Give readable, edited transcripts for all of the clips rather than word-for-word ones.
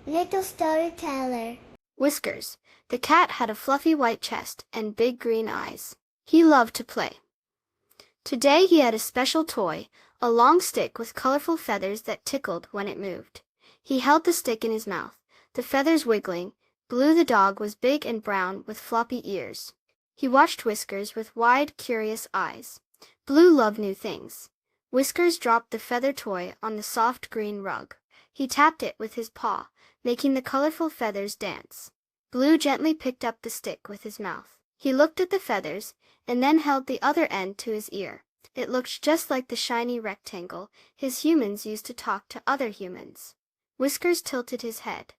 Little storyteller. Whiskers, the cat, had a fluffy white chest and big green eyes. He loved to play. Today he had a special toy, a long stick with colorful feathers that tickled when it moved. He held the stick in his mouth, the feathers wiggling. Blue the dog was big and brown with floppy ears. He watched Whiskers with wide, curious eyes. Blue loved new things. Whiskers dropped the feather toy on the soft green rug. He tapped it with his paw, making the colorful feathers dance. Blue gently picked up the stick with his mouth. He looked at the feathers, and then held the other end to his ear. It looked just like the shiny rectangle his humans used to talk to other humans. Whiskers tilted his head.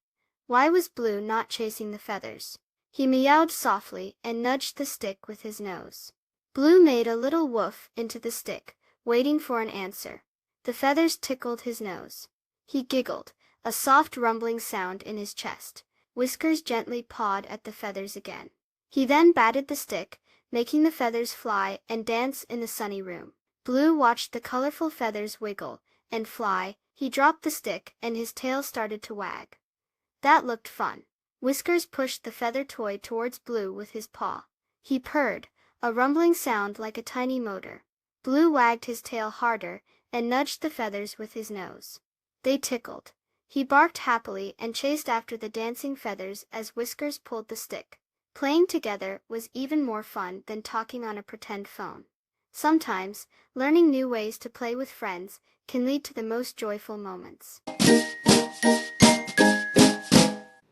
Why was Blue not chasing the feathers? He meowed softly and nudged the stick with his nose. Blue made a little woof into the stick, waiting for an answer. The feathers tickled his nose. He giggled, a soft rumbling sound in his chest. Whiskers gently pawed at the feathers again. He then batted the stick, making the feathers fly and dance in the sunny room. Blue watched the colorful feathers wiggle and fly. He dropped the stick and his tail started to wag. That looked fun. Whiskers pushed the feather toy towards Blue with his paw. He purred, a rumbling sound like a tiny motor. Blue wagged his tail harder and nudged the feathers with his nose. They tickled. He barked happily and chased after the dancing feathers as Whiskers pulled the stick. Playing together was even more fun than talking on a pretend phone. Sometimes, learning new ways to play with friends can lead to the most joyful moments.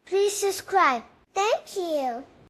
Please subscribe. Thank you.